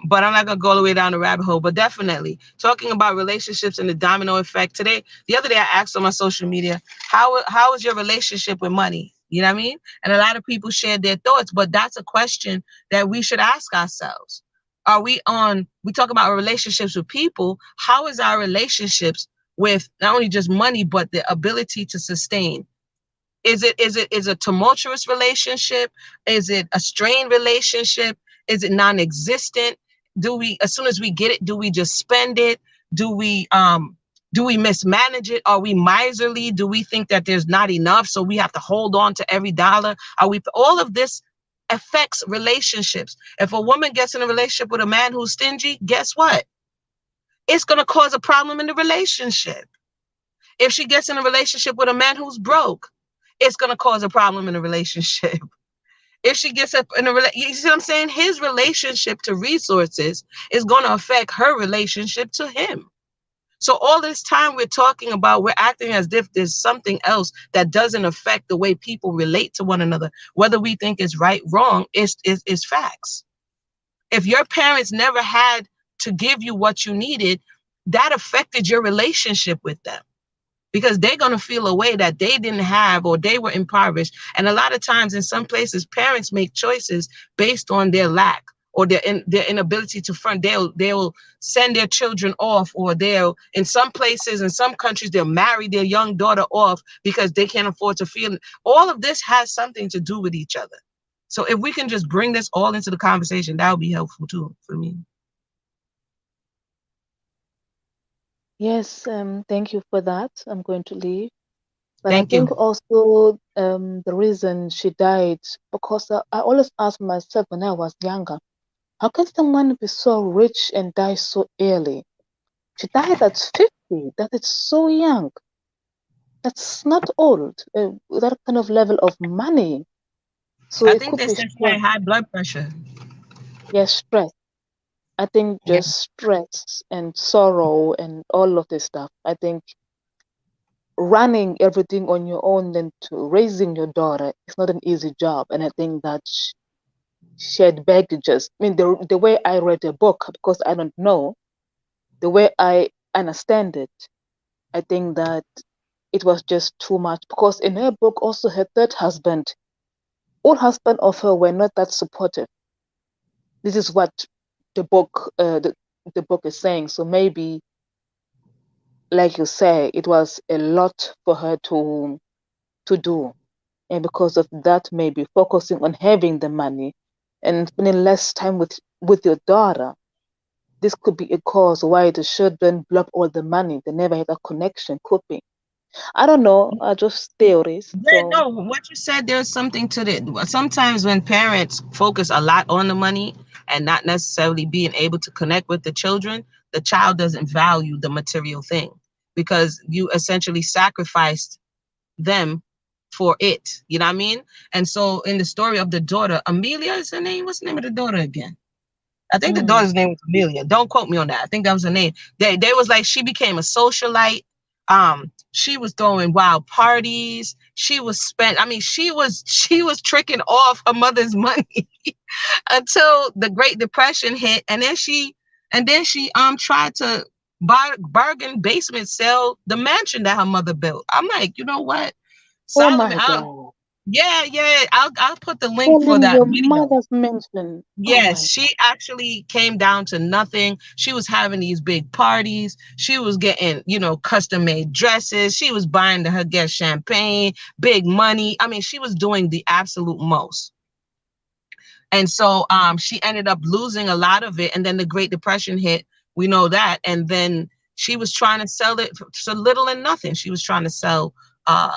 but I'm not gonna go all the way down the rabbit hole. But definitely talking about relationships and the domino effect. Today, the other day, I asked on my social media, how is your relationship with money? You know what I mean? And a lot of people shared their thoughts, but that's a question that we should ask ourselves. Are we on? We talk about our relationships with people. How is our relationships with not only just money, but the ability to sustain? Is a tumultuous relationship? Is it a strained relationship? Is it non-existent? Do we, as soon as we get it, do we just spend it? Do we do we mismanage it? Are we miserly? Do we think that there's not enough, so we have to hold on to every dollar? Are we, all of this affects relationships. If a woman gets in a relationship with a man who's stingy, guess what? It's going to cause a problem in the relationship. If she gets in a relationship with a man who's broke, it's going to cause a problem in a relationship. If she gets up in a you see what I'm saying? His relationship to resources is going to affect her relationship to him. So all this time we're talking about, we're acting as if there's something else that doesn't affect the way people relate to one another. Whether we think it's right, wrong, is facts. If your parents never had to give you what you needed, that affected your relationship with them, because they're going to feel a way that they didn't have, or they were impoverished. And a lot of times in some places, parents make choices based on their lack, or their inability to fund. They'll send their children off, or they'll, in some places, in some countries, they'll marry their young daughter off because they can't afford to feel. All of this has something to do with each other. So if we can just bring this all into the conversation, that would be helpful too for me. Yes, thank you for that. I'm going to leave. But I Thank you. think also the reason she died, because I always asked myself when I was younger, how can someone be so rich and die so early? She died at 50. That is so young. That's not old. That kind of level of money. So I it think could they be said she had stress. high blood pressure. Yes, stress. I think Yeah. just stress and sorrow and all of this stuff. I think running everything on your own and to raising your daughter is not an easy job. And I think that she had baggages. I mean, the way I read the book, because I don't know, the way I understand it, I think that it was just too much. Because in her book, also her third husband, all husband of her were not that supportive. This is what the book, the book is saying. So maybe, like you say, it was a lot for her to do, and because of that, maybe focusing on having the money and spending less time with your daughter. This could be a cause why the children blow up all the money. They never had a connection. Could be. I don't know. Are just theories. Yeah, So no, what you said, there's something to it. Sometimes when parents focus a lot on the money and not necessarily being able to connect with the children, the child doesn't value the material thing, because you essentially sacrificed them for it. You know what I mean? And so in the story of the daughter, Amelia is her name. What's the name of the daughter again? I think the mm, daughter's name was Amelia. Don't quote me on that. I think that was her name. They was like, she became a socialite. She was throwing wild parties. She was spent. I mean, she was tricking off her mother's money until the Great Depression hit, and then she tried to bargain basement sell the mansion that her mother built. I'm like, you know what, oh Solomon? my God. Yeah, yeah. I'll put the link for Selling that your video. mother's mention. Oh Yes, my she actually came down to nothing. She was having these big parties. She was getting, custom made dresses. She was buying her guests champagne, big money. I mean, she was doing the absolute most. And so she ended up losing a lot of it. And then the Great Depression hit. We know that. And then she was trying to sell it for little and nothing. She was trying to sell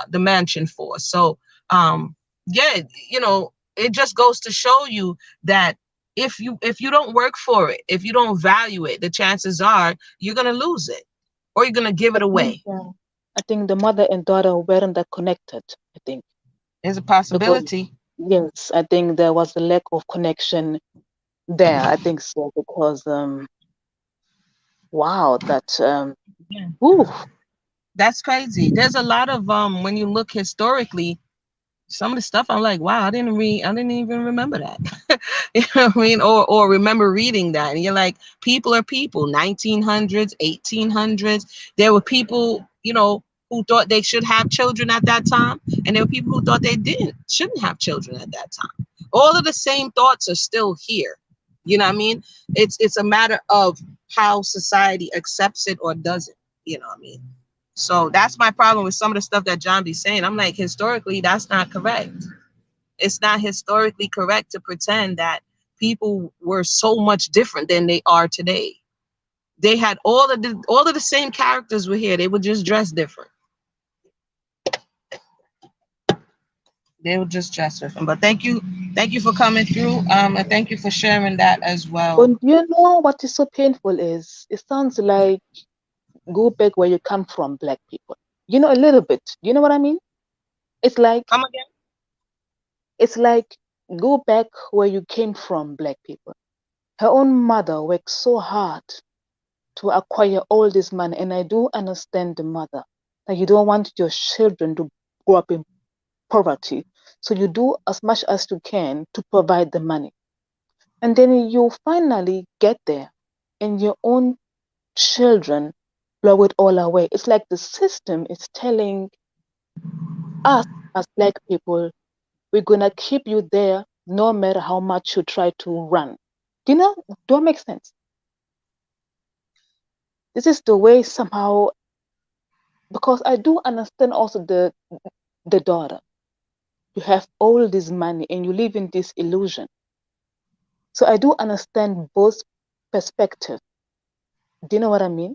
the mansion for. So, yeah, it just goes to show you that if you don't work for it, if you don't value it, the chances are you're going to lose it, or you're going to give I it think away. I think the mother and daughter weren't that connected, I think. There's a Because possibility. yes, I think there was a lack of connection there. I think so because wow, that Yeah. whew, That's crazy. There's a lot of when you look historically, Some of the stuff I'm like, wow, I didn't even remember that. You know what I mean? Or remember reading that. And you're like, people are people. 1900s, 1800s. There were people, who thought they should have children at that time, and there were people who thought they shouldn't have children at that time. All of the same thoughts are still here. You know what I mean? It's a matter of how society accepts it or doesn't. You know what I mean? So that's my problem with some of the stuff that John be saying. I'm like, historically, that's not correct. It's not historically correct to pretend that people were so much different than they are today. They had all of the same characters were here. They were just dressed different. They were just dressed different. But thank you for coming through. And thank you for sharing that as well. And you know what is so painful is it sounds like go back where you come from, black people. You know, a little bit. You know what I mean? It's like Come again? it's like go back where you came from, black people. Her own mother worked so hard to acquire all this money, and I do understand the mother that you don't want your children to grow up in poverty. So you do as much as you can to provide the money. And then you finally get there and your own children blow it all away. It's like the system is telling us as black people, we're gonna keep you there no matter how much you try to run. You know, don't make sense. This is the way somehow because I do understand also the daughter. You have all this money and you live in this illusion. So I do understand both perspectives. Do you know what I mean?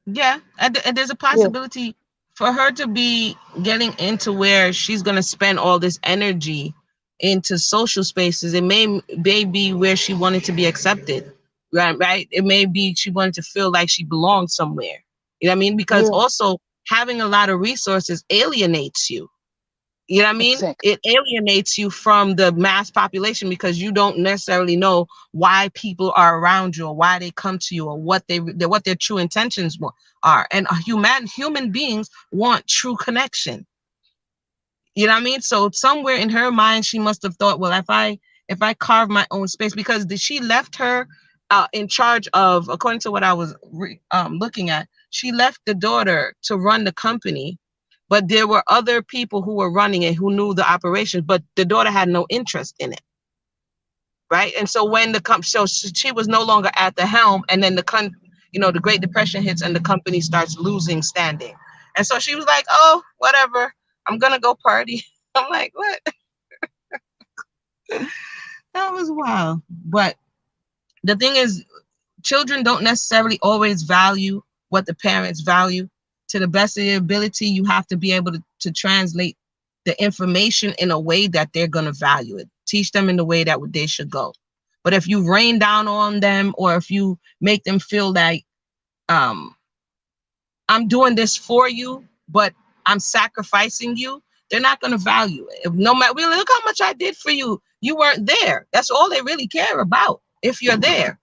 Yeah, and there's a Yeah. possibility for her to be getting into where she's gonna spend all this energy into social spaces. It may be where she wanted to be accepted, right? Right. It may be she wanted to feel like she belonged somewhere. You know what I mean? Because Yeah, also having a lot of resources alienates you. You know what I mean? exactly. It alienates you from the mass population because you don't necessarily know why people are around you or why they come to you or what their true intentions are. And human beings want true connection. You know what I mean? So somewhere in her mind, she must have thought, well, if I carve my own space, because she left her in charge of, according to what I was looking at, she left the daughter to run the company, but there were other people who were running it who knew the operations, but the daughter had no interest in it, right? And so when so she was no longer at the helm, and then the Great Depression hits and the company starts losing standing, and so she was like, oh, whatever, I'm gonna go party. I'm like, what? That was wild. But the thing is, children don't necessarily always value what the parents value. To the best of your ability, you have to be able to translate the information in a way that they're going to value it. Teach them in the way that they should go. But if you rain down on them, or if you make them feel like, um, I'm doing this for you, but I'm sacrificing you, they're not going to value it. If no matter, look how much I did for you. You weren't there. That's all they really care about. If you're there,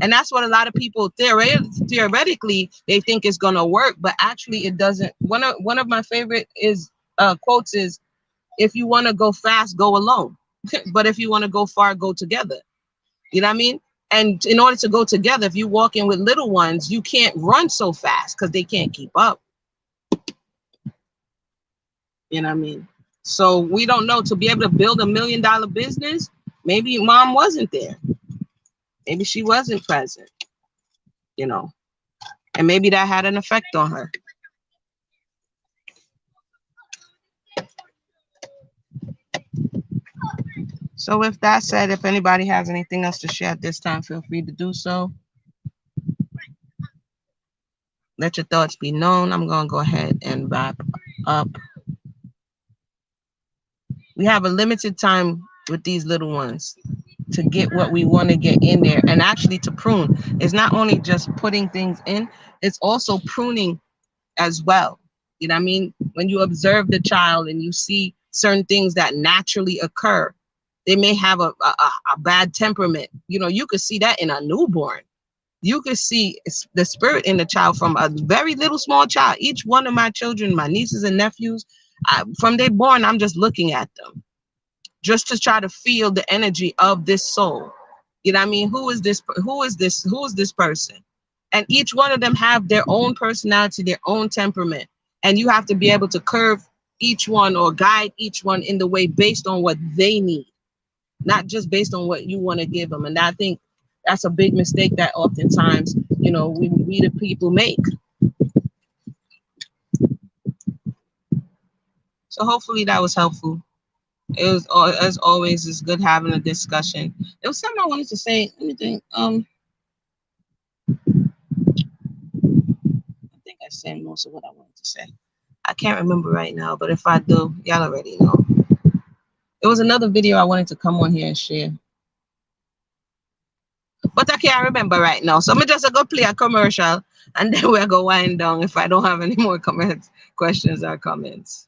and that's what a lot of people theoretically they think is going to work, but actually it doesn't. One of my favorite is quotes is, if you want to go fast, go alone. But if you want to go far, go together. You know what I mean? And in order to go together, if you walk in with little ones, you can't run so fast because they can't keep up. You know what I mean? So we don't know, to be able to build $1 million business. Maybe mom wasn't there. Maybe she wasn't present. You know, and maybe that had an effect on her. So with that said, if anybody has anything else to share at this time, feel free to do so. Let your thoughts be known. I'm going to go ahead and wrap up. We have a limited time with these little ones to get what we want to get in there, and actually to prune. It's not only just putting things in, it's also pruning as well. You know what I mean? When you observe the child and you see certain things that naturally occur, they may have a bad temperament. You could see that in a newborn. You could see the spirit in the child from a very little small child. Each one of my children, my nieces and nephews, From they born, I'm just looking at them just to try to feel the energy of this soul. You know what I mean? Who is this? Who is this? Who is this person? And each one of them have their own personality, their own temperament. And you have to be able to curve each one or guide each one in the way based on what they need, not just based on what you want to give them. And I think that's a big mistake that oftentimes, we the people make. So hopefully that was helpful. It was, as always, it's good having a discussion. There was something I wanted to say. Let me think. I think I said most of what I wanted to say. I can't remember right now, but if I do, y'all already know. It was another video I wanted to come on here and share, but I can't remember right now. So I'm just gonna play a commercial, and then we're gonna wind down if I don't have any more comments, questions, or comments.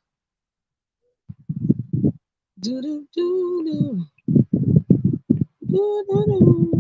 Do do do do do do do.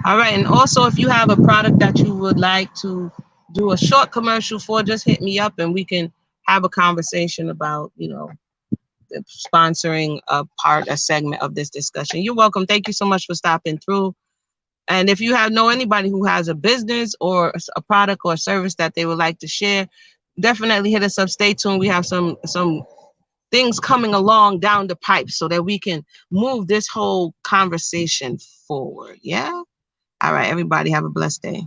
All right, and also if you have a product that you would like to do a short commercial for, just hit me up and we can have a conversation about, sponsoring a segment of this discussion. You're welcome. Thank you so much for stopping through. And if you know anybody who has a business or a product or a service that they would like to share, definitely hit us up. Stay tuned. We have some things coming along down the pipe so that we can move this whole conversation forward. Yeah. All right, everybody have a blessed day.